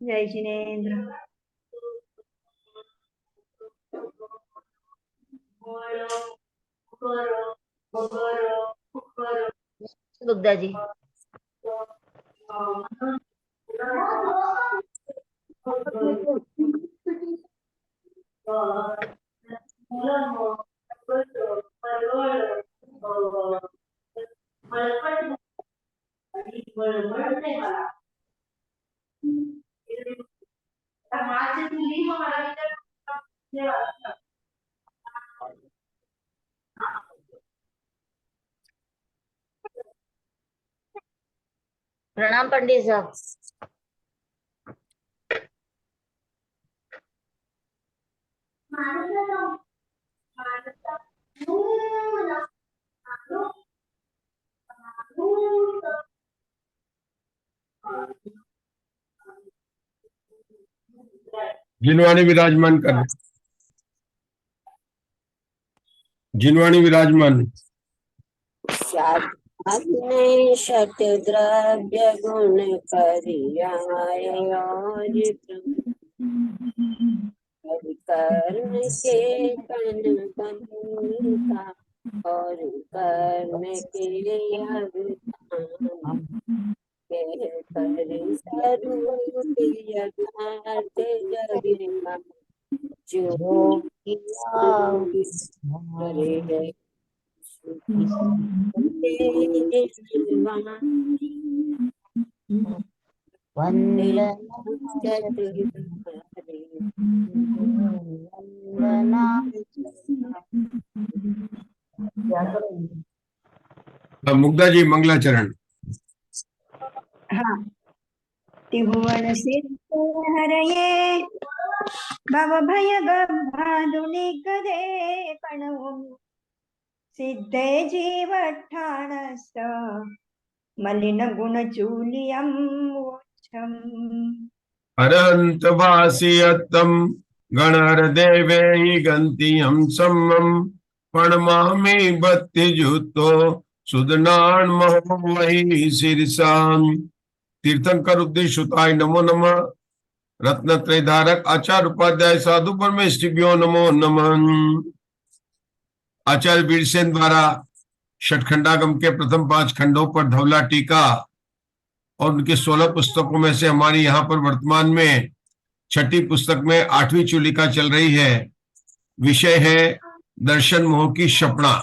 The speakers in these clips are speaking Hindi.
जय जिनेन्द्र। गुप्ता जी। प्रणाम पंडित साहब। जिनवाणी विराजमान कर, जिनवाणी विराजमान। शत द्रव्य गुण करियाय और कर्म के कन बंका और कर्म के अवधान कर स्वरूप यथार्थ जगना जो करे मुग्धा जी मंगलाचरण। हाँ। त्रिभुवन सिद्ध हरये भव भय गभाधुनिक दे प्रणव सिद्धे जीवठाणस्त मलिन गुण चूलियम वोच्छम अरंत भासियत्तम गणर देवे गंतियम सम्मम प्रणमामि भक्ति जुतो सुदनान मही शीर्षाम। तीर्थंकर उपदेशुताय नमो नमः। रत्नत्रय धारक आचार्य उपाध्याय साधु परमेष्टिभ्यो नमो नमः। आचार्य वीरसेन द्वारा षटखंडागम के प्रथम 5 खंडों पर धवला टीका और उनके 16 पुस्तकों में से हमारी यहाँ पर वर्तमान में 6ठी पुस्तक में 8वीं चूलिका चल रही है। विषय है दर्शन मोह की क्षपणा।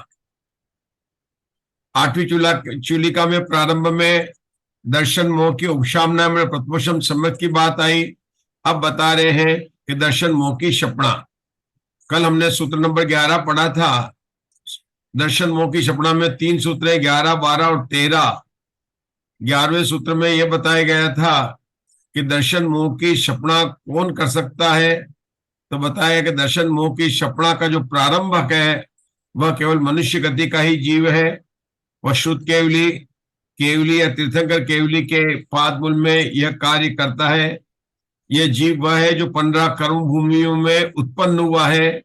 8वीं चूलिका में प्रारंभ में दर्शन मोह की उपशामना में प्रथमोषम सम्यक की बात आई। अब बता रहे हैं कि दर्शन मोह की क्षपणा। कल हमने सूत्र नंबर 11 पढ़ा था। दर्शन मोह की क्षपणा में 3 सूत्र है, 11, 12 और 13। 11वें सूत्र में यह बताया गया था कि दर्शन मोह की क्षपणा कौन कर सकता है। तो बताया कि दर्शन मोह की क्षपणा का जो प्रारंभक है वह केवल मनुष्य गति का ही जीव है। वह शुद्ध केवली, केवली या तीर्थंकर केवली के पादमूल में यह कार्य करता है। यह जीव वह है जो 15 कर्म भूमियों में उत्पन्न हुआ है।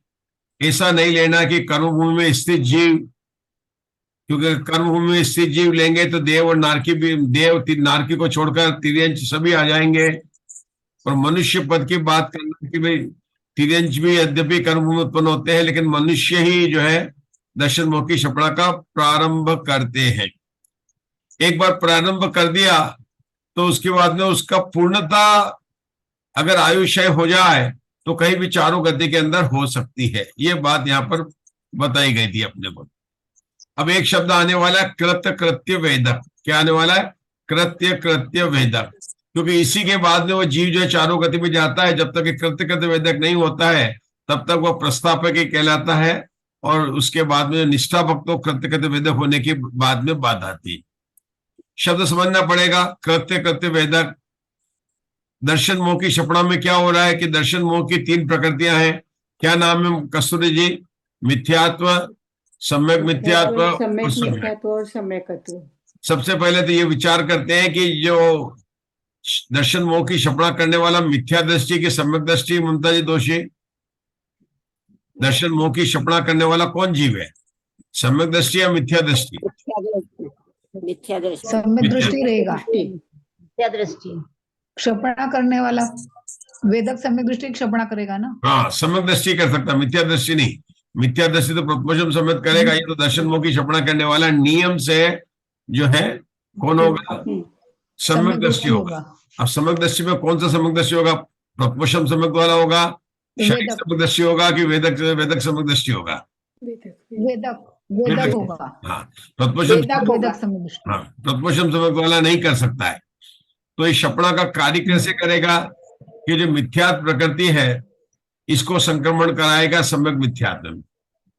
ऐसा नहीं लेना कि कर्म भूमि में स्थित जीव, क्योंकि कर्मभूमि में स्थित जीव लेंगे तो देव और नारकी भी, देव नारकी को छोड़कर तिर्यंच सभी आ जाएंगे। और मनुष्य पद की बात करना कि भाई तिर्यंच भी यद्यपि कर्मभूमि उत्पन्न होते हैं, लेकिन मनुष्य ही जो है दर्शन मोह की क्षपणा का प्रारंभ करते हैं। एक बार प्रारंभ कर दिया तो उसके बाद में उसका पूर्णता अगर आयुष्य हो जाए तो कहीं भी चारों गति के अंदर हो सकती है। ये बात यहाँ पर बताई गई थी अपने को। अब एक शब्द आने वाला है कृत्य कृत्य वेदक। क्या आने वाला है? कृत्य कृत्य वेदक। क्योंकि इसी के बाद में वो जीव जो है चारों गति में जाता है। जब तक कृत्य कृत्य वेदक नहीं होता है तब तक वह प्रस्थापक ही कहलाता है। और उसके बाद में निष्ठा भक्तों कृत्य कृत्य वेदक होने के बाद में बात आती है। शब्द समझना पड़ेगा। कृत्य कृत्य वेदक। दर्शन मोह की क्षपणा में क्या हो रहा है कि दर्शन मोह की 3 प्रकृतियां हैं। क्या नाम है कस्तूरी जी? मिथ्यात्व, सम्यक मिथ्यात्व और सम्यकत्व। सबसे पहले तो ये विचार करते हैं कि जो दर्शन मोह की क्षपणा करने वाला मिथ्या दृष्टि की सम्यक दृष्टि, ममता जी दोषी? दर्शन मोह की क्षपणा करने वाला कौन जीव है? सम्यक दृष्टि या मिथ्या दृष्टि? मिथ्या दृष्टि, मिथ्या दृष्टि, सम्यक मिथ्या दृष्टि रहेगा। मिथ्या दृष्टि। क्षपणा करने वाला वेदक सम्यक दृष्टि क्षपणा करेगा ना। हाँ, सम्यक दृष्टि कर सकता, मिथ्या दृष्टि नहीं। मिथ्या दृष्टि तो प्रथमोषम समेत करेगा, ये तो दर्शन मोह की क्षपणा करने वाला नियम से जो है कौन होगा? सम्यक दृष्टि होगा। अब सम्यक दृष्टि में कौन सा सम्यक दृष्टि होगा? प्रथमोषम सम्यक वाला होगा, शारीरिक वेदक। सम्यक दृष्टि होगा कि वेदक वेदक सम्यक दृष्टि होगा? वेदक वेदक होगा। हाँ, प्रथमोषम वेदक सम्यक दृष्टि। हाँ, प्रथमोषम सम्यक वाला नहीं कर सकता है। तो इस क्षपणा का कार्य कैसे करेगा? कि जो मिथ्यात्व प्रकृति है इसको संक्रमण कराएगा सम्यक मिथ्यात्व में,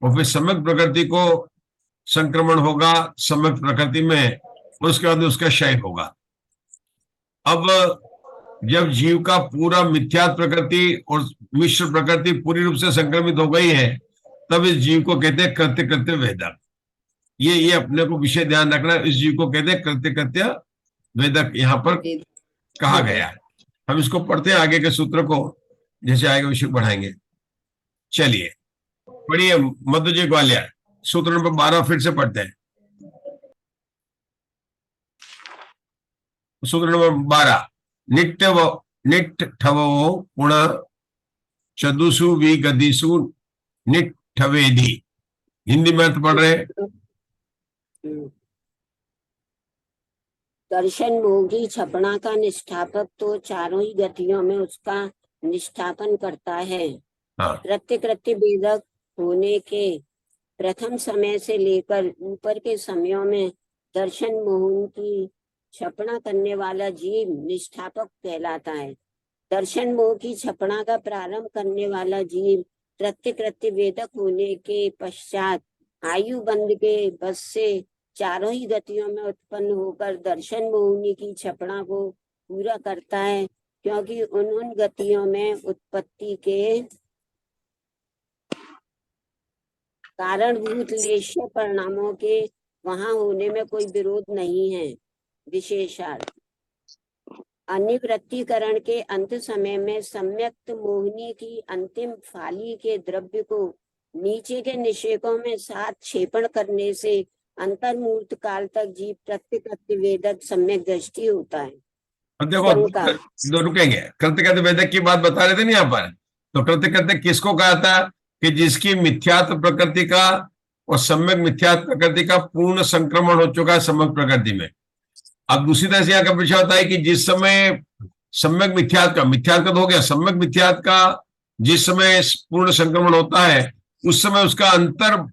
और फिर सम्यक प्रकृति को संक्रमण होगा सम्यक प्रकृति में, उसके बाद उसका क्षय होगा। अब जब जीव का पूरा मिथ्यात्व प्रकृति और मिश्र प्रकृति पूरी रूप से संक्रमित हो गई है, तब इस जीव को कहते हैं कृत्य कृत्य वेदक। ये अपने को विषय ध्यान रखना, इस जीव को कहते हैं कृत्य कृत्य वेदक, यहाँ पर कहा गया है। हम इसको पढ़ते हैं आगे के सूत्र को, जैसे आगे विषय बढ़ाएंगे। चलिए पढ़िए मध्य जी ग्वालियर, सूत्र नंबर 12 फिर से पढ़ते हैं। सूत्र नंबर 12, निट्ठवो पुण चदुसु विगदिसु निट्ठवेदी। हिंदी में अर्थ पढ़ रहे हैं। दर्शन मोह की क्षपणा का निष्ठापक तो चारों ही गतियों में उसका निष्ठापन करता है। हाँ, कृत्य कृत्य वेदक होने के प्रथम समय से लेकर ऊपर के समयों में दर्शन मोह की क्षपणा करने वाला जीव निष्ठापक कहलाता है। दर्शन मोह की क्षपणा का प्रारंभ करने वाला जीव कृत्य कृत्य वेदक होने के पश्चात आयु बंध के बस से चारों ही गतियों में उत्पन्न होकर दर्शन मोहिनी की क्षपणा को पूरा करता है, क्योंकि उन गतियों में उत्पत्ति के कारणभूत लेश्य परिणामों के वहां होने में कोई विरोध नहीं है। विशेषार्थ अनिवृत्तिकरण के अंत समय में सम्यक्त मोहिनी की अंतिम फाली के द्रव्य को नीचे के निषेकों में साथ क्षेपण करने से अंतर्मूर्त काल तक जीव कृत्य कृत्य वेदक सम्यक दृष्टि होता है। अब देखो दो रुकेंगे, कृत्य कृत्य वेदक की बात बता रहे थे ना यहाँ पर। तो कृत्य कृत्य किसको कहा था? कि जिसकी मिथ्यात्व प्रकृति का और सम्यक मिथ्यात्व प्रकृति का पूर्ण संक्रमण हो चुका है सम्यक प्रकृति में। अब दूसरी तरह से यहाँ का विषय होता है कि जिस समय सम्यक मिथ्यात्व का हो गया, सम्यक मिथ्यात्व का जिस समय पूर्ण संक्रमण होता है उस समय उसका अंतर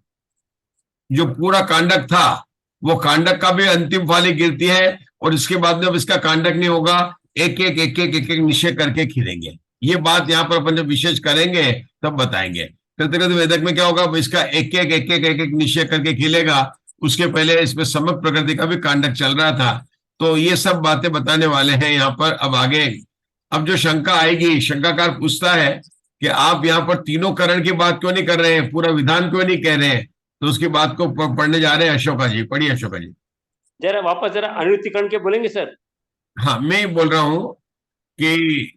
जो पूरा कांडक था वो कांडक का भी अंतिम फाली गिरती है, और इसके बाद में अब इसका कांडक नहीं होगा, एक एक निश्चय करके खिलेंगे। ये बात यहाँ पर अपन जब विशेष करेंगे तब बताएंगे। कृत्य वेदक में क्या होगा, इसका एक एक निश्चय करके खिलेगा। उसके पहले इसमें सम्यक प्रकृति का भी कांडक चल रहा था। तो ये सब बातें बताने वाले हैं यहाँ पर। अब आगे अब जो शंका आएगी, शंकाकार पूछता है कि आप यहाँ पर तीनों करण की बात क्यों नहीं कर रहे हैं, पूरा विधान क्यों नहीं कह रहे हैं? तो उसकी बात को पढ़ने जा रहे हैं अशोका जी। पढ़िए अशोका जी। जरा वापस जरा अनुतिकरण के बोलेंगे सर। हाँ, मैं बोल रहा हूं कि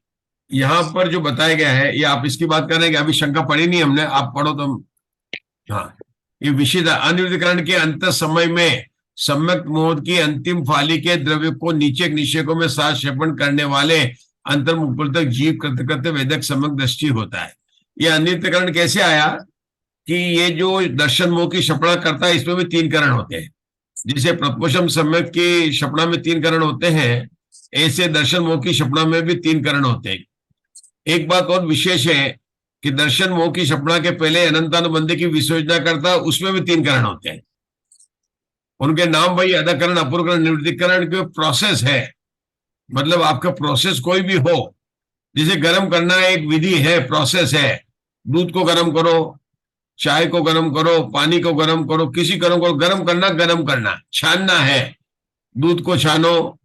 यहाँ पर जो बताया गया है ये आप इसकी बात कर रहे हैं कि अभी शंका पढ़ी नहीं हमने, आप पढ़ो तो। हाँ, ये विषय अनुतिकरण के अंत समय में सम्यक मोह की अंतिम फाली के द्रव्य को नीचे निषेकों में साथ क्षेपण करने वाले अंतर्मुख तक जीव कृत्य कृत्य वेदक सम्यक दृष्टि होता है। ये अनुतिकरण कैसे आया कि ये जो दर्शन मोह की क्षपणा करता है इसमें भी 3 करण होते हैं। जैसे प्रथमोषम सम्यक की क्षपणा में 3 करण होते हैं, ऐसे दर्शन मोह की क्षपणा में भी 3 करण होते हैं। एक बात और विशेष है कि दर्शन मोह की क्षपणा के पहले अनंतानुबंधी की विसर्जना करता, उसमें भी 3 करण होते हैं। उनके नाम भाई अदाकरण, अपूर्वकरण, निवृत्तिकरण के प्रोसेस है। मतलब आपका प्रोसेस कोई भी हो, जिसे गर्म करना एक विधि है, प्रोसेस है। दूध को गर्म करो, चाय को गर्म करो, पानी को गर्म करो, किसी गर्म को गर्म करना, छानना है। दूध को छानो,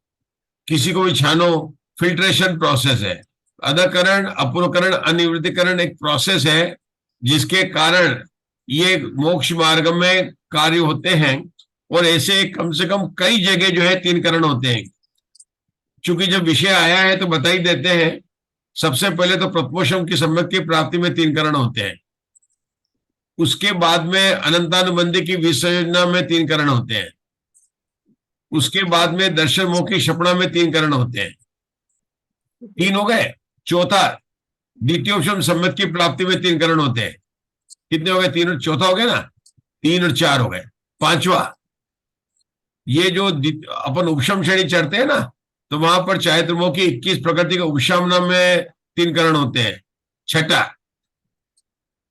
किसी को भी छानो, फिल्ट्रेशन प्रोसेस है। अदाकरण, अपूर्वकरण, अनिवृत्तिकरण एक प्रोसेस है जिसके कारण ये मोक्ष मार्ग में कार्य होते हैं। और ऐसे कम से कम कई जगह जो है 3 करण होते हैं। चूंकि जब विषय आया है तो बता ही देते हैं। सबसे पहले तो प्रथमोषम की सम्यक की प्राप्ति में 3 करण होते हैं। उसके बाद में अनंतानुबंधी की विसंयोजना में 3 करण होते हैं, उसके बाद में दर्शन मोक्षी क्षपणा में 3 करण होते हैं। 3 हो गए। चौथा द्वितीयोपशम सम्यक की प्राप्ति में 3 करण होते हैं। कितने हो गए? 3 और चौथा हो गया ना, 3 और 4 हो गए। पांचवा, ये जो अपन उपशम श्रेणी चढ़ते हैं ना, तो वहां पर चारित्रमोह की 21 प्रकृति के उपशमना में 3 करण होते हैं। छठा,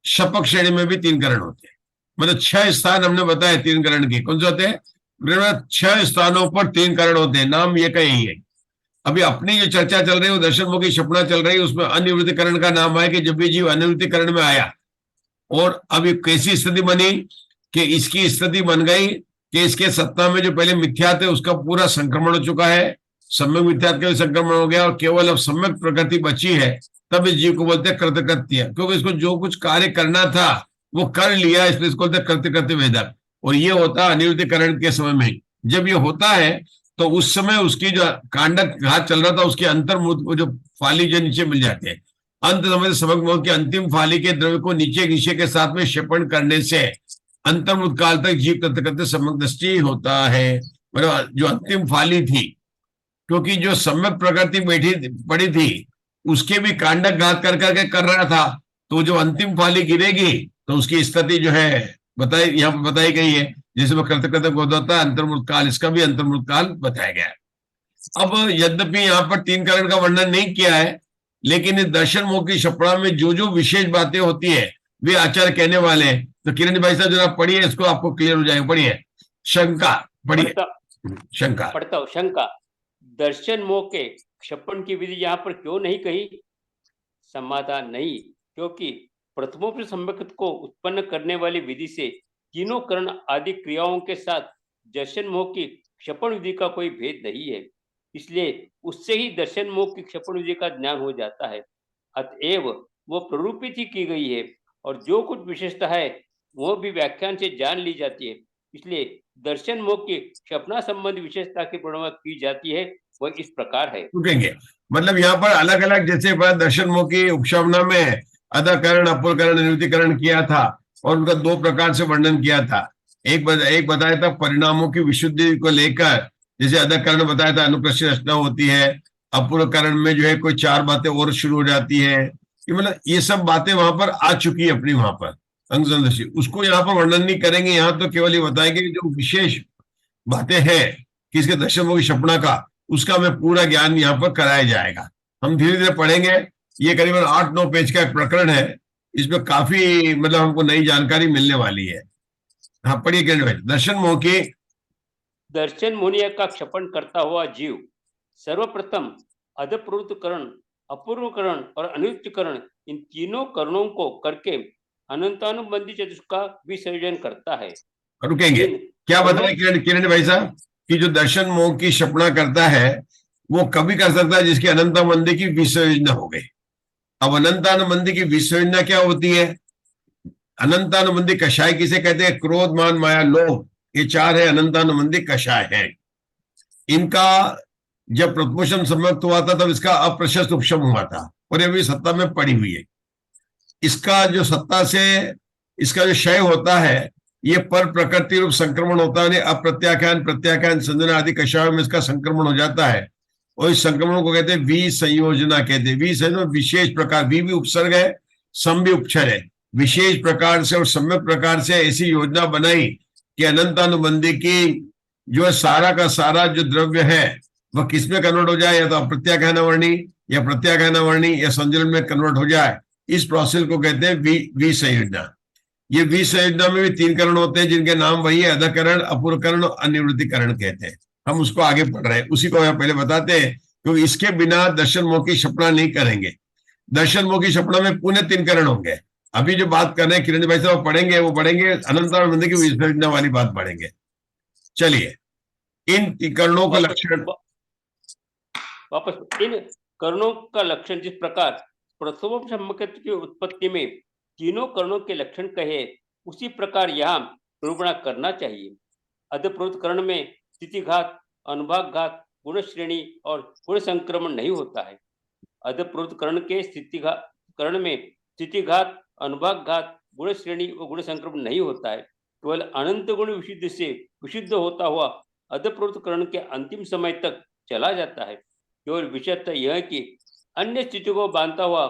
शपक श्रेणी में भी 3 करण होते हैं। मतलब 6 स्थान हमने बताए 3 करण के। कौन से होते हैं? 6 स्थानों पर 3 करण होते हैं। नाम ये का यही है। अभी अपनी जो चर्चा चल रही है वो दर्शन मुखी क्षपणा चल रही है, उसमें अनिवृत्तिकरण का नाम है कि जब भी जीव अनिवृत्तिकरण में आया और अभी कैसी स्थिति बनी कि इसकी स्थिति बन गई कि इसके सत्ता में जो पहले मिथ्या थे उसका पूरा संक्रमण हो चुका है, सम्यक मिथ्या का भी संक्रमण हो गया और केवल अब सम्यक प्रकृति बची है। तब इस जीव को बोलते हैं कृतकृत्य, क्योंकि इसको जो कुछ कार्य करना था वो कर लिया, इसलिए इसको बोलते हैं कृतकृत्य वेदक। और ये होता है अनिवृत्तिकरण के समय में। जब ये होता है तो उस समय उसकी जो कांडक घात चल रहा था उसकी अंतर्मुख जो फाली जो नीचे मिल जाते हैं, अंत समय समग्र मोह की अंतिम फाली के द्रव्य को नीचे के साथ में क्षेपण करने से अंतर्मुख काल तक जीव कृतकृत्य सम्यक दृष्टि होता है। मतलब जो अंतिम फाली थी, क्योंकि जो सम्यक प्रकृति बैठी पड़ी थी उसके भी कांडक घात कर करके कर रहा था, तो जो अंतिम फाली गिरेगी तो उसकी स्थिति जो है बताई, यहाँ बताई गई है। जैसे वो कृतकृत्य होता है अंतर्मुख काल, इसका भी अंतर्मुख काल बताया गया है। अब यद्यपि यहाँ पर 3 करण का वर्णन नहीं किया है, लेकिन इस दर्शन मोह की क्षपणा में जो जो विशेष बातें होती है वे आचार्य कहने वाले हैं। तो किरण भाई साहब जरा पढ़िए, इसको आपको क्लियर हो जाएगा। पढ़िए शंका, पढ़िए शंका। पढ़ता हूँ। शंका, दर्शन मोह के क्षपण की विधि यहाँ पर क्यों नहीं कही? समाधान नहीं, क्योंकि प्रथमोपरि सम्यक को उत्पन्न करने वाली विधि से तीनों करण आदि क्रियाओं के साथ दर्शन मोह की क्षपण विधि का कोई भेद नहीं है, इसलिए उससे ही दर्शन मोह की क्षपण विधि का ज्ञान हो जाता है। अतएव वो प्ररूपित ही की गई है और जो कुछ विशेषता है वह भी व्याख्यान से जान ली जाती है। इसलिए दर्शन मोह की क्षपणा संबंधी विशेषता की वर्णना की जाती है, वह इस प्रकार है। रुकेंगे, मतलब यहाँ पर अलग अलग, जैसे दर्शन मोह की उपशमना में अधकरण अपूर्वकरण निवृत्तिकरण किया था और उनका 2 प्रकार से वर्णन किया था। एक बताया था परिणामों की विशुद्धि को लेकर, जैसे अधकरण बताया था अनुप्रस्थ रचना होती है, अपूर्वकरण में जो है कोई 4 बातें और शुरू हो जाती है। मतलब ये सब बातें वहां पर आ चुकी है अपनी वहां पर अंगसंदर्शी, उसको यहाँ पर वर्णन नहीं करेंगे। यहाँ तो केवल ये बताएंगे जो विशेष बातें हैं किसके दर्शन मोह की क्षपणा का, उसका हमें पूरा ज्ञान यहाँ पर कराया जाएगा। हम धीरे धीरे पढ़ेंगे। ये करीबन 8-9 पेज का एक प्रकरण है, इसमें काफी मतलब हमको नई जानकारी मिलने वाली है। हाँ पढ़िए किरण भाई। दर्शन मोह की दर्शन मोह का क्षपण करता हुआ जीव सर्वप्रथम अधप्रवृत्तकरण, अपूर्वकरण और अनिवृत्तिकरण इन तीनों करणों को करके अनंतानुबंधी चतुष्क का विसर्जन करता है। रुकेंगे, क्या बताएं किरण भाई साहब कि जो दर्शन मोह की क्षपणा करता है वो कभी कर सकता है जिसकी अनंतानुबंधी की विसर्जना हो गई। अब अनंतानुबंधी की विसर्जना क्या होती है? अनंतानुबंधी कषाय किसे कहते हैं? क्रोध मान माया लोभ, ये 4 है अनंतानुबंधी कषाय है। इनका जब प्रथमोपशम समाप्त हुआ था तब इसका अप्रशस्त उपशम हुआ था और ये भी सत्ता में पड़ी हुई है। इसका जो सत्ता से इसका जो क्षय होता है ये पर प्रकृति रूप संक्रमण होता है। अप्रत्याख्यान प्रत्याख्यान संजना आदि कषायों में इसका संक्रमण हो जाता है और इस संक्रमण को कहते हैं विसंयोजना कहते हैं। विसंयोजना विशेष प्रकार, भी उपसर्ग है, सम भी उपचर है। विशेष प्रकार से और सम्यक प्रकार से ऐसी योजना बनाई कि अनंतानुबंधी की जो सारा का सारा जो द्रव्य है वह किसमें कन्वर्ट हो जाए, या तो अप्रत्याख्यान वर्णी या प्रत्याख्यान वर्णी या संजलन में कन्वर्ट हो जाए। इस प्रोसेस को कहते हैं विसंयोजना। ये विसंयोजना में भी 3 करण होते हैं जिनके नाम वही है, अधकरण अपूर्वकरण और अनिवृत्तिकरण कहते हैं। हम उसको आगे पढ़ रहे हैं, उसी को पहले बताते हैं, क्योंकि इसके बिना दर्शन मोह की क्षपणा नहीं करेंगे। दर्शन मोह की क्षपणा में पुनः 3 करण होंगे। अभी जो बात कर रहे हैं किरण भाई साहब पढ़ेंगे, वो पढ़ेंगे अनंतानुबंधी की विसर्जना वाली बात पढ़ेंगे। चलिए, इन करणों का लक्षण वापस इन करणों का लक्षण जिस प्रकार प्रथमोपसम्यक की उत्पत्ति में तीनों करणों के लक्षण कहे उसी प्रकार यहाँ निरूपण करना चाहिए। अधप्रवृत्त करण में स्थितिघात, अनुभागघात, गुण श्रेणी और गुण संक्रमण नहीं होता है। अधप्रवृत्त करण के करण में स्थितिघात, अनुभागघात, गुण श्रेणी व गुण संक्रमण नहीं होता है। केवल अनंत गुण विशुद्ध से विशुद्ध होता हुआ अधप्रवृत्तकरण के अंतिम समय तक चला जाता है। केवल विशेषता यह है कि अन्य स्थिति को बांधता हुआ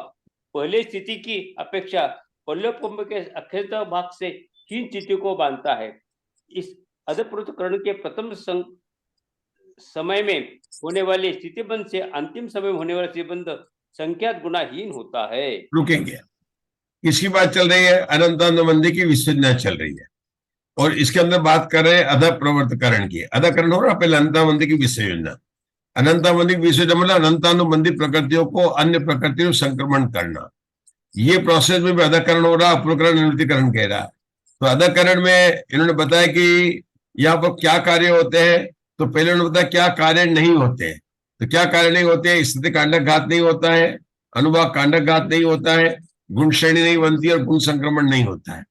पहले स्थिति की अपेक्षा पल्लवपंप के अक्षरता भाग से हीन स्थिति को बांधता है। इस अधप्रवृत्तकरण के प्रथम समय में होने वाले स्थितिबंध से अंतिम समय में होने वाला स्थितिबंध संख्यात गुणाहीन होता है। रुकेंगे, इसकी बात चल रही है, अनंतानुबंधी की विसर्जना चल रही है और इसके अंदर बात कर रहे हैं अधप्रवृत्तकरण की। अधकरण हो रहा पहले अनंतानुबंधी की विसर्जना। अनंतानुबंधी की विसर्जना मतलब अनंतानुबंधी प्रकृतियों को अन्य प्रकृतियों में संक्रमण करना। ये प्रोसेस में भी अधकरण हो रहा, अपूर्वकरण निवृत्तिकरण कह रहा। तो अधकरण में इन्होंने बताया कि यहाँ पर क्या कार्य होते हैं। तो पहले उन्होंने बताया क्या कार्य नहीं होते हैं। तो क्या कार्य नहीं होते हैं? स्थिति कांडक घात नहीं होता है, अनुभाग कांडक घात नहीं होता है, गुण श्रेणी नहीं बनती और गुण संक्रमण नहीं होता है।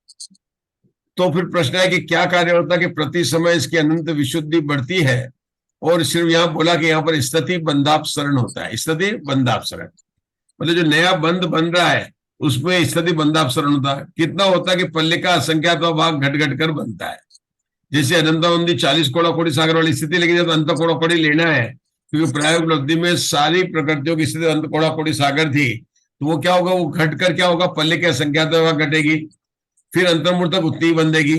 तो फिर प्रश्न है कि क्या कार्य होता है कि प्रति समय इसकी अनंत विशुद्धि बढ़ती है। और सिर्फ यहाँ बोला कि यहाँ पर स्थिति बंधापसरण होता है। स्थिति बंधापसरण मतलब जो नया बंध बन रहा है उसमें स्थिति बंधापसरण होता है। कितना होता है कि पल्ले का असंख्यात भाग घट घट कर बनता है। जैसे अनंतावंदी 40 कोड़ा कोड़ी सागर वाली स्थिति, लेकिन जब अंत कोड़ा कोड़ी लेना है क्योंकि प्रायोगिक उपलब्धि में सारी प्रकृतियों की स्थिति अंत कोड़ा कोड़ी सागर थी, तो वो क्या होगा, वो घटकर क्या होगा, पल्ले के असंख्यात भाग घटेगी, फिर अंतर्मूर्तक उतनी बंधेगी,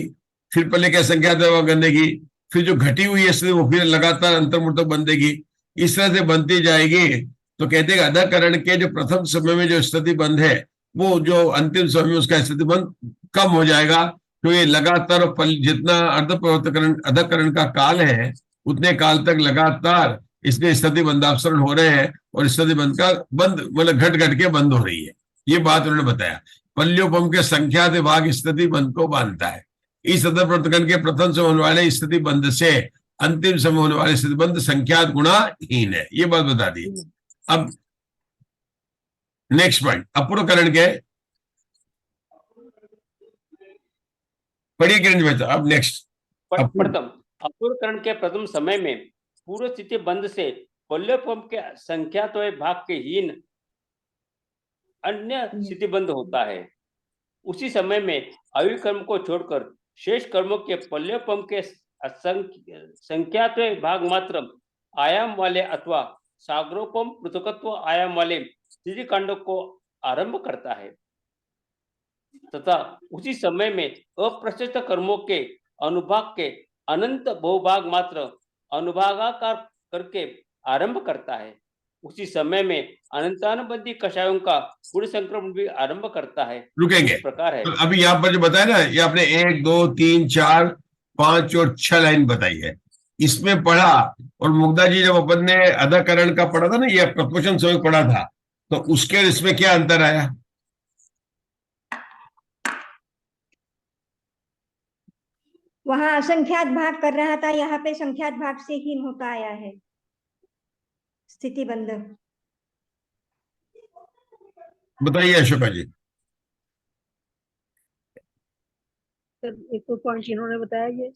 फिर पल्ले के असंख्यात भाग बंधेगी, फिर जो घटी हुई स्थिति वो फिर लगातार अंतर्मूर्तक बंधेगी। इस तरह से बनती जाएगी। तो कहते हैं अधकरण के जो प्रथम समय में जो स्थिति बंध है वो जो अंतिम समय में उसका स्थिति बंध कम हो जाएगा। तो ये लगातार जितना अर्धप्रवृत्तकरण अधकरण का काल है उतने काल तक लगातार इसमें स्थिति बंधापसरण हो रहे हैं और स्थिति बंध का बंद मतलब घट घट के बंद हो रही है। ये बात उन्होंने बताया। पल्योपम के संख्यात भाग स्थिति बंध को बांधता है। इस अधप्रवृत्तकरण के प्रथम समय होने वाले स्थिति बंध से अंतिम समय होने वाले स्थिति बंध संख्यात गुणाहीन है। ये बात बता दी। अब नेक्स्ट पॉइंट अपूर्वकरण के पढ़िए किरण जी। अब नेक्स्ट प्रथम अपूर्वकरण के प्रथम समय में पूर्व स्थिति बंध से पल्लवपंप के संख्यात भाग के हीन अन्य स्थिति बंध होता है। उसी समय में आयु कर्म को छोड़कर शेष कर्मों के पल्लवपंप के संख्यात भाग मात्र आयाम वाले अथवा सागरोपम पृथकत्व आयाम वाले स्थिति कांडों को आरंभ करता है तथा उसी समय में अप्रशस्त कर्मों के अनुभाग के अनंत बहुभाग मात्र अनुभागाकार करके आरंभ करता है। उसी समय में अनंतानुबंधी कषायों का गुण संक्रमण भी आरंभ करता है। रुकेंगे, इस प्रकार है। तो अभी यहाँ पर जो बताया ना, ये आपने 1 2 3 4 5 और 6 लाइन बताई है, इसमें पढ़ा। और मुग्धा जी जब अपन ने अधकरण का पढ़ा था ना, ये प्रपोशन समय पढ़ा था, तो उसके और इसमें क्या अंतर आया? वहां असंख्यात भाग कर रहा था, यहाँ पे संख्यात भाग से हीन होता आया है स्थिति बंध। बताइए अशोका जी। एक तो पॉइंट इन्होंने बताया ये,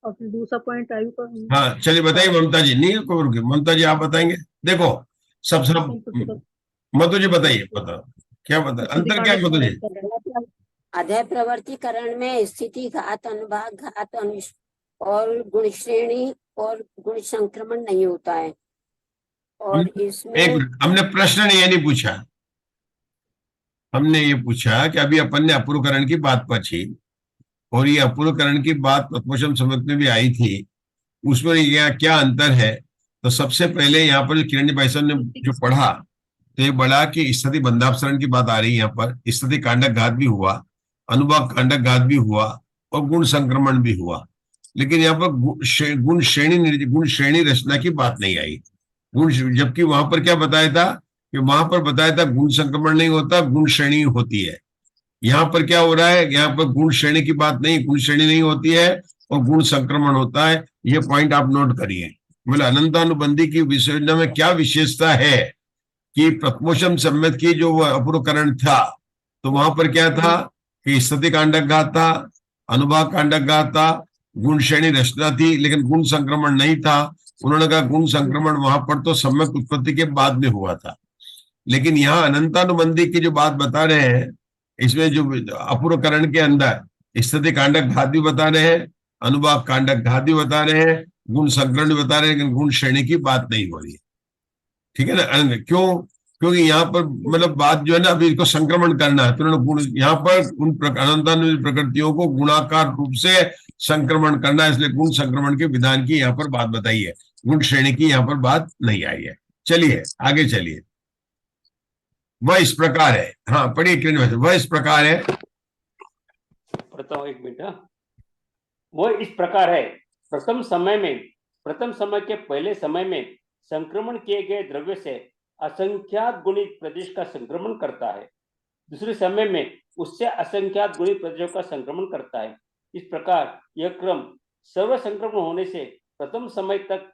और फिर दूसरा पॉइंट आयु का। हाँ चलिए बताइए ममता जी। नहीं रुकिए, ममता जी आप बताएंगे। देखो सब मधु जी बताइए, बताओ क्या बता अंतर क्या है मधु जी? अधप्रवर्तीकरण में स्थिति घात अनुभाग घात और गुण श्रेणी और गुण संक्रमण नहीं होता है। और इसमें हमने प्रश्न ये नहीं पूछा, हमने ये पूछा कि अभी अपन ने अपूर्वकरण की बात पूछी और ये अपूर्वकरण की बात प्रथमोपम संवत में भी आई थी, उसमें क्या अंतर है। तो सबसे पहले यहाँ पर किरण जी भाई साहब ने जो पढ़ा तो ये बड़ा कि स्थिति बंधापसरण की बात आ रही है। यहाँ पर स्थिति कांडक घात भी हुआ, अनुभाग कांडक घात भी हुआ और गुण संक्रमण भी हुआ। लेकिन यहाँ पर गुण श्रेणी रचना की बात नहीं आई। गुण, जबकि वहां पर क्या बताया था कि वहां पर बताया था गुण संक्रमण नहीं होता, गुण श्रेणी होती है। यहाँ पर क्या हो रहा है, यहाँ पर गुण श्रेणी की बात नहीं, गुण श्रेणी नहीं होती है और गुण संक्रमण होता है। ये पॉइंट आप नोट करिए। मतलब अनंतानुबंधी की विसर्जना में क्या विशेषता है कि प्रथमोपम संवत की जो अपूर्वकरण था तो वहां पर क्या था कि स्थिति कांडक घात था, अनुभाग कांडक घात था, गुण श्रेणी रचना थी, लेकिन गुण संक्रमण नहीं था। उन्होंने कहा गुण संक्रमण वहां पर तो सम्यक उत्पत्ति के बाद में हुआ था। लेकिन यहाँ अनंतानुबंधी की जो बात बता रहे हैं इसमें जो अपूर्व करण के अंदर स्थिति कांडक घात भी बता रहे हैं, अनुभाव कांडक घात भी बता रहे हैं, गुण संकरण भी बता रहे हैं, लेकिन गुण श्रेणी की बात नहीं हो रही है। ठीक है ना? क्यों? क्योंकि यहाँ पर मतलब बात जो है ना, अभी इसको संक्रमण करना है, तो उन्होंने गुण यहाँ पर उन अनंतानुविध प्रकृतियों को गुणाकार रूप से संक्रमण करना है, इसलिए गुण संक्रमण के विधान की यहाँ पर बात बताई है, गुण श्रेणी की यहाँ पर बात नहीं आई है। चलिए आगे चलिए। वह इस प्रकार है, हाँ पढ़िए, वह इस प्रकार है, पढ़ता हूँ, एक मिनट। हाँ, वह इस प्रकार है, प्रथम समय के पहले समय में संक्रमण किए गए द्रव्य से असंख्यात गुणित प्रदेश का संक्रमण करता है, दूसरे समय में उससे असंख्यात गुणित प्रदेशों का संक्रमण करता है। इस प्रकार यह क्रम सर्व संक्रमण होने से प्रथम समय तक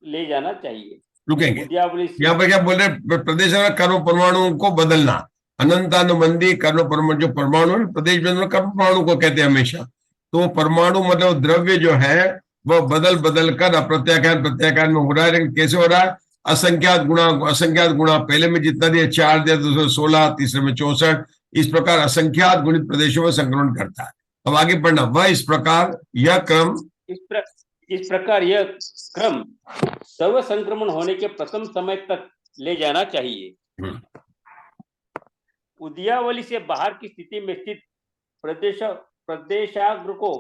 ले जाना चाहिए। रुकेंगे उद्यावली यहाँ पर क्या बोल रहे हैं? प्रदेश और कर्म परमाणुओं को बदलना, अनंतानुबंधी कर्म परमाणु, जो परमाणु है प्रदेश में कर्म परमाणु को कहते हैं हमेशा, तो परमाणु मतलब द्रव्य जो है वह बदल बदल कर प्रत्याख्यान में हो रहा है। लेकिन कैसे हो रहा है? असंख्यात गुणा, पहले में जितना दिया 4 दिया, दूसरे 16, तीसरे में 64, इस प्रकार असंख्यात गुणित प्रदेशों में संक्रमण करता है। अब आगे पढ़ना, वह इस प्रकार यह क्रम यह क्रम सर्व संक्रमण होने के प्रथम समय तक ले जाना चाहिए। उद्यावली से बाहर की स्थिति में स्थित प्रदेशाग्र को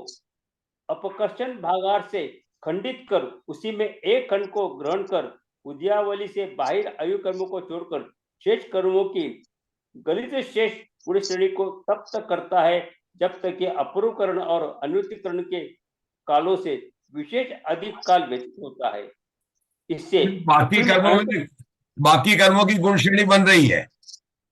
अपकर्षण भागार से खंडित कर उसी में एक खंड को ग्रहण कर उद्यावली से बाहर आयु कर्मों को छोड़कर शेष कर्मों की गलित शेष गुण श्रेणी को तब तक करता है जब तक कि अपूर्वकरण और अनुत्तीकरण के कालों से विशेष अधिक काल व्यतीत होता है। इससे बाकी कर्मों की गुण श्रेणी बन रही है,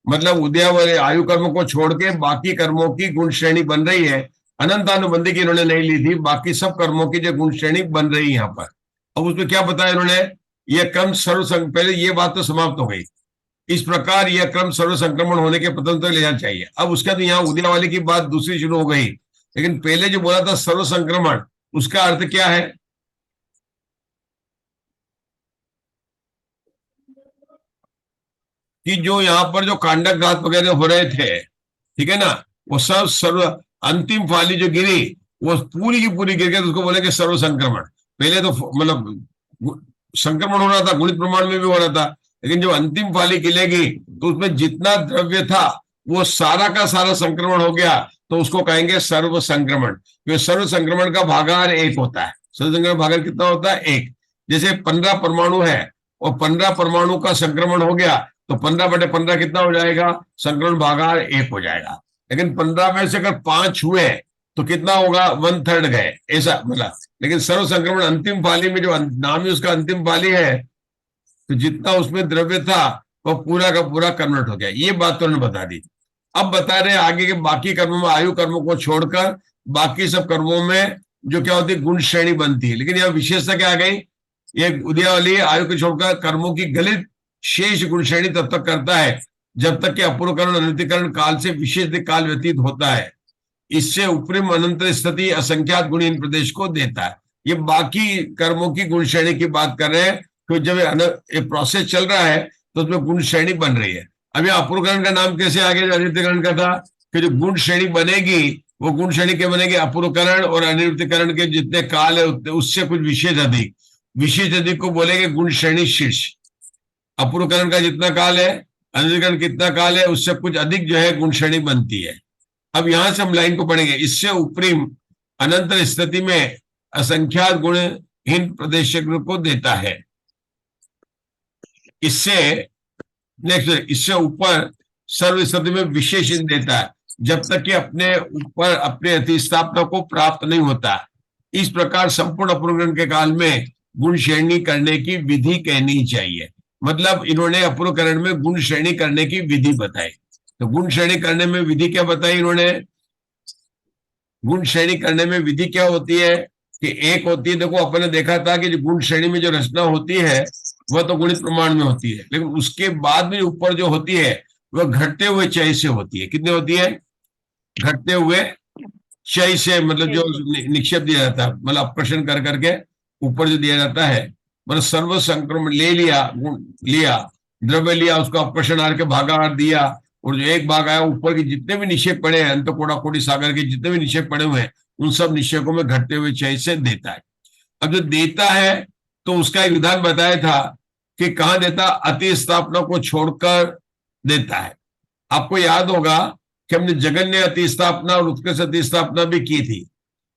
मतलब उद्यावली आयु कर्मों को छोड़ के बाकी कर्मों की गुण श्रेणी बन रही है। अनंतानुबंधी की इन्होंने नहीं ली थी, बाकी सब कर्मों की जो गुण श्रेणी बन रही है यहाँ पर। अब उसमें क्या बताया इन्होंने? यह क्रम पहले ये बात तो समाप्त हो गई, इस प्रकार यह क्रम सर्व संक्रमण होने के प्रथम तक ले जाना चाहिए। अब उसके बाद यहाँ उद्यावली की बात दूसरी शुरू हो गई, लेकिन पहले जो बोला था सर्व संक्रमण, उसका अर्थ क्या है? कि जो यहाँ पर जो कांडक घात वगैरह हो रहे थे, ठीक है ना, वो सब सर्व अंतिम फाली जो गिरी वो पूरी की पूरी गिर गई, तो उसको बोले कि सर्व संक्रमण। पहले तो मतलब संक्रमण हो रहा था, गुणित प्रमाण में भी हो रहा था, लेकिन जो अंतिम फाली गिलेगी तो उसमें जितना द्रव्य था वो सारा का सारा संक्रमण हो गया, तो उसको कहेंगे सर्व संक्रमण। क्योंकि सर्व संक्रमण का भागाहार 1 होता है। सर्व संक्रमण भागाहार कितना होता है? 1। जैसे 15 परमाणु है और 15 परमाणु का संक्रमण हो गया तो 15/15 कितना हो जाएगा? संक्रमण भागाहार 1 हो जाएगा। लेकिन 15 में से अगर 5 हुए तो कितना होगा? 1/3 गए, ऐसा मतलब। लेकिन सर्व संक्रमण अंतिम पाली में जो नाम ही उसका अंतिम पाली है, तो जितना उसमें द्रव्य था वो पूरा का पूरा कन्वर्ट हो गया। ये बात तो उन्होंने बता दी। अब बता रहे आगे के बाकी कर्मों में आयु कर्मों को छोड़कर बाकी सब कर्मों में जो क्या होती है? गुण श्रेणी बनती है। लेकिन यह विशेषता क्या आ गई? ये उद्यावली आयु को छोड़कर कर्मों की गलित शेष गुण श्रेणी तब तक करता है जब तक कि अपूर्वकरण अनंतीकरण काल से विशेष काल व्यतीत होता है। इससे उपरिम अनंत स्थिति असंख्यात गुण इन प्रदेश को देता है। ये बाकी कर्मों की गुण श्रेणी की बात कर रहे हैं, तो जब ये प्रोसेस चल रहा है तो उसमें गुण श्रेणी बन रही है। अब ये अपूर्वकरण का नाम कैसे आगे अनित्यकरण का था कि जो गुण श्रेणी बनेगी वो गुण श्रेणी क्या बनेगी? अपूर्वकरण और अनित्यकरण के जितने काल है उससे कुछ विशेष अधिक को बोलेंगे गुण श्रेणी शीर्ष। अपूर्वकरण का जितना काल है, अनित्यकरण कितना काल है, उससे कुछ अधिक जो है गुण श्रेणी बनती है। अब यहां से हम लाइन को पढ़ेंगे। इससे उपरिम अनंत स्थिति में असंख्यात गुण इन प्रदेश को देता है। इससे ऊपर सर्व स्थिति में विशेष देता है जब तक कि अपने ऊपर अपने अतिस्थापना को प्राप्त नहीं होता। इस प्रकार संपूर्ण अपूर्वकरण के काल में गुण श्रेणी करने की विधि कहनी चाहिए। मतलब इन्होंने अपूर्वकरण में गुण श्रेणी करने की विधि बताई। तो गुण श्रेणी करने में विधि क्या बताई इन्होंने? गुण श्रेणी करने में विधि क्या होती है कि एक होती है, देखो अपन ने देखा था कि जो गुण श्रेणी में जो रचना होती है वह तो गुणित प्रमाण में होती है, लेकिन उसके बाद में ऊपर जो होती है वह घटते हुए चय से होती है। कितने होती है? घटते हुए चय से, मतलब जो निक्षेप दिया जाता है, मतलब अप्रशन कर करके ऊपर जो दिया जाता है, मतलब सर्व संक्रमण ले लिया, द्रव्य लिया, उसको अप्रशन आर के भागाहार दिया, और जो एक भाग आया ऊपर के जितने भी निषेक पड़े हैं, अंतकोड़ा कोटि सागर के जितने भी निषेक पड़े हुए हैं, उन सब निषेकों में घटते हुए क्षय से देता है। अब जो देता है तो उसका एक विधान बताया था कि कहाँ देता, अति स्थापना को छोड़कर देता है। आपको याद होगा कि हमने जगन्य अति स्थापना और उत्कृष्ट अति स्थापना भी की थी।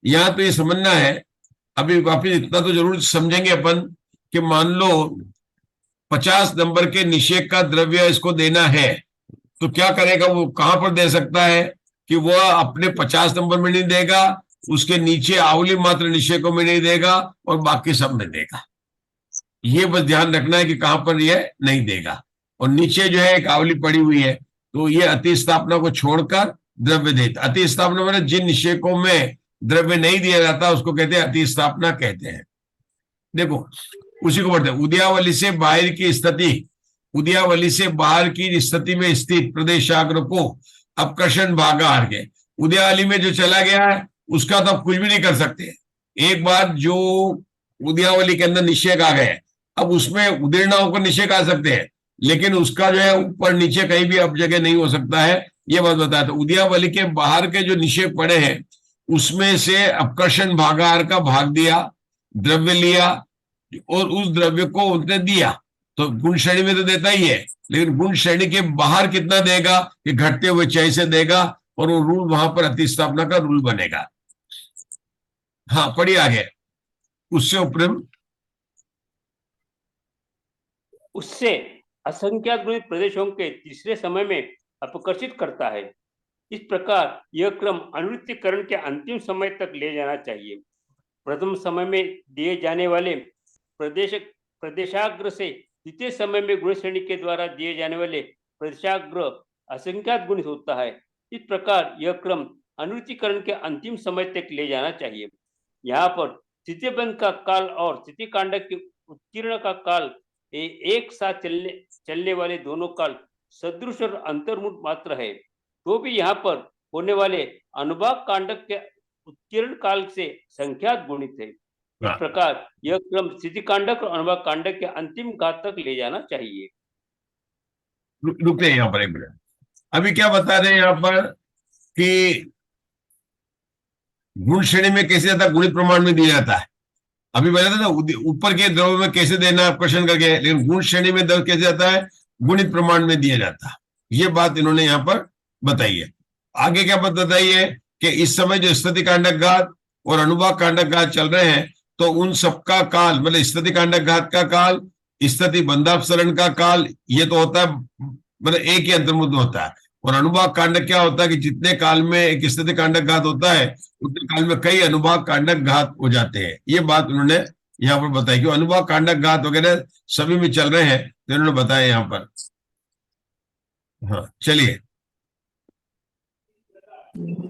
यहां तो ये समझना है, अभी वापिस इतना तो जरूर समझेंगे अपन कि मान लो 50 नंबर के निषेक का द्रव्य इसको देना है, तो क्या करेगा, वो कहां पर दे सकता है कि वह अपने 50 नंबर में नहीं देगा, उसके नीचे आवली मात्र निषेकों में नहीं देगा और बाकी सब में देगा। ये बस ध्यान रखना है कि कहां पर यह नहीं देगा। और नीचे जो है एक आवली पड़ी हुई है, तो ये अति स्थापना को छोड़कर द्रव्य देता। अति स्थापना मतलब जिन निषेकों में द्रव्य नहीं दिया जाता उसको कहते हैं अति स्थापना कहते हैं। देखो उसी को पढ़ते हैं। उदयावली से बाहर की स्थिति, उदयावली से बाहर की स्थिति में स्थित प्रदेशाग्र को अपकर्षण भागार के, उदयावली में जो चला गया है उसका तो आप कुछ भी नहीं कर सकते। एक बार जो उदयावली के अंदर निषेक आ गए, अब उसमें उदीर्ण होकर निषेक आ सकते हैं, लेकिन उसका जो है ऊपर नीचे कहीं भी अब जगह नहीं हो सकता है, ये बात बताया। तो उदयावली के बाहर के जो निषेक पड़े हैं उसमें से अपकर्षण भागार का भाग दिया, द्रव्य लिया और उस द्रव्य को उसने दिया। तो गुण श्रेणी में तो देता ही है, लेकिन गुण श्रेणी के बाहर कितना देगा, कि घटते हुए क्षय से देगा, और वो रूल वहां पर अतिस्थापना का रूल बनेगा। हाँ पढ़िए आगे। उससे उपरम, उससे असंख्यात गुणित प्रदेशों के तीसरे समय में अपकर्षित करता है। इस प्रकार यह क्रम अनुवृत्तिकरण के अंतिम समय तक ले जाना चाहिए। प्रथम समय में दिए जाने वाले प्रदेशाग्र से द्वितीय समय में गुण श्रेणी के द्वारा दिए जाने वाले प्रदेशाग्र असंख्यात गुणित होता है। इस प्रकार यह क्रम अनुवृत्तिकरण के अंतिम समय तक ले जाना चाहिए। यहाँ पर स्थिति बंध का काल और स्थिति कांडक के उत्कीर्ण का काल एक साथ चलने वाले दोनों काल सदृश और अंतर्मुख मात्र है, तो भी यहाँ पर होने वाले अनुभाग कांडक के उत्कीर्ण काल से संख्यात गुणित है। इस प्रकार यह क्रम स्थिति कांडक और अनुभाग कांडक के अंतिम घात तक ले जाना चाहिए। रुकते हैं यहाँ पर एक मिनट। अभी क्या बता रहे हैं यहाँ पर कि गुण श्रेणी में कैसे जाता है, गुणित प्रमाण में दिया जाता है। अभी बताया था ना ऊपर के द्रव्य में कैसे देना है प्रश्न करके, लेकिन गुण श्रेणी में द्रव्य कैसे जाता है, गुणित प्रमाण में दिया जाता है। ये बात इन्होंने यहाँ पर बताई है। आगे क्या बात बताई है कि इस समय जो स्थिति कांडक घात और अनुभाग कांडक घात चल रहे हैं, तो उन सबका काल, मतलब स्थिति कांडक घात का काल, स्थिति बंधापसरण का काल, ये तो होता है मतलब एक ही अंतर्मुद्ध होता है। और अनुभाग कांडक क्या होता है कि जितने काल में एक स्थिति कांडक घात होता है उतने काल में कई अनुभाग कांडक घात हो जाते हैं। ये बात उन्होंने यहाँ पर बताई कि अनुभाग कांडक घात वगैरह सभी में चल रहे हैं, तो इन्होंने बताया यहाँ पर। हाँ चलिए।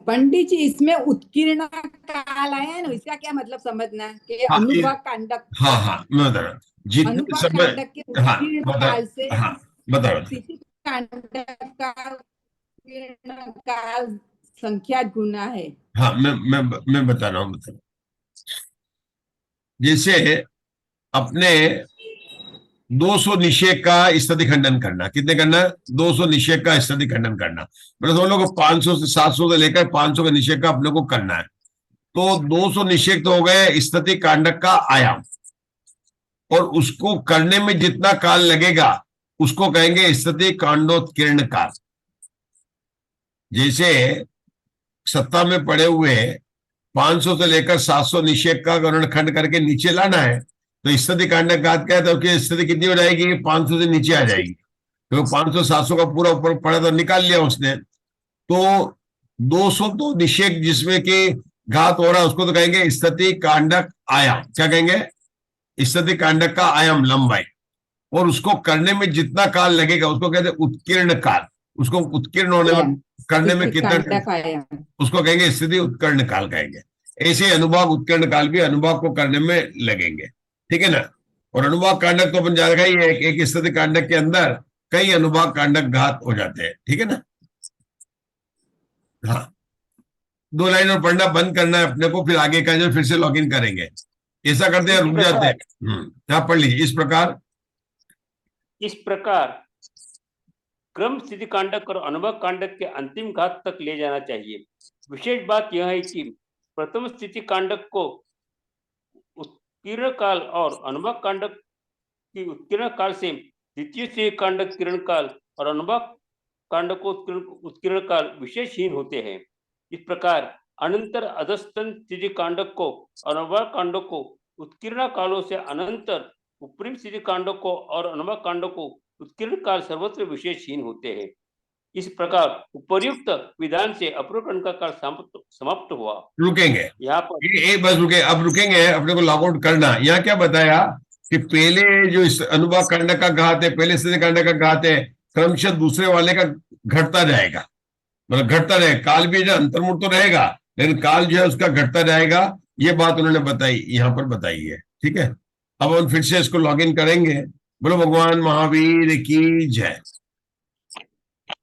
पंडित जी इसमें उत्कीर्ण काल आया है ना, इसका क्या मतलब समझना कि हाँ, अनुभाग कांडक, हाँ हाँ मैं बता रहा हूँ जितने अनुभाग समय, कांडक के हाँ उत्कीर्ण बता, काल से हाँ बता रहा हूँ। स्थिति कांडक का उत्कीर्ण काल संख्यात गुना है। हाँ मैं बता रहा हूँ। जैसे अपने 200 निषेक का स्थिति खंडन करना, कितने करना, 200 निषेक का स्थिति खंडन करना, मतलब हम लोग को 500 से 700 से लेकर 500 का निषेक का अपने को करना है। तो 200 निषेक तो हो गए स्थिति कांडक का आयाम, और उसको करने में जितना काल लगेगा उसको कहेंगे स्थिति कांडोत्कीर्ण काल। जैसे सत्ता में पड़े हुए 500 से लेकर 700 निषेक का वर्णखंड करके नीचे लाना है, तो स्थिति कांडक घात क्या है, तो स्थिति कितनी हो जाएगी, 500 से नीचे आ जाएगी। तो 500-700 का पूरा ऊपर पड़ा तो निकाल लिया उसने। तो 200 तो निषेक जिसमें कि घात हो रहा है उसको तो कहेंगे स्थिति कांडक आयाम। क्या कहेंगे, स्थिति कांडक का आयाम, लंबाई। और उसको करने में जितना काल लगेगा उसको कहते हैं उत्कीर्ण काल। उसको उत्कीर्ण होने में करने में कितना, उसको कहेंगे स्थिति उत्कीर्ण काल कहेंगे। ऐसे अनुभाग उत्कीर्ण काल भी अनुभाग को करने में लगेंगे, ठीक है ना। और अनुभाग कांडक तो अपन जाएगा ही है, एक स्थिति कांडक के अंदर कई अनुभाग कांडक घात हो जाते हैं, ठीक है ना। हाँ 2 लाइन और पढ़ना बंद करना है अपने को, फिर आगे का जो फिर से लॉग इन करेंगे। ऐसा करते हैं रुक जाते हैं। यहाँ पढ़ लीजिए। इस प्रकार क्रम स्थिति कांडक और अनुभव कांडक के अंतिम घात तक ले जाना चाहिए। विशेष बात यह है कि प्रथम स्थिति कांडक को उत्कीर्ण काल और अनुभव कांडक की उत्कीर्ण काल से द्वितीय स्थिति कांडक किरण काल और अनुभव कांडक को उत्कीर्ण काल विशेषहीन होते हैं। इस प्रकार अनंतर अधस्तन स्थिति कांडक को और अनुभव कांडक को उत्कीर्ण कालों से अनंतर उपरिम स्थिति कांडक को और अनुभव कांडक को उत्कीर्ण काल सर्वत्र विशेषहीन होते हैं। इस प्रकार उपर्युक्त विधान से अपरोकरण का काल समाप्त हुआ। रुकेंगे यहाँ पर एक बस रुके, अब रुकेंगे, अपने को लॉग आउट करना। यहाँ क्या बताया कि पहले जो इस अनुभव कांड का घात है, पहले स्थिति कांड का घात है, क्रमशः दूसरे वाले का घटता जाएगा, मतलब घटता रहेगा। काल भी जो अंतर्मुख तो रहेगा, लेकिन काल जो है उसका घटता जाएगा। ये बात उन्होंने बताई, यहाँ पर बताई है। ठीक है, अब हम फिर से इसको लॉग इन करेंगे। बोलो भगवान महावीर की जय।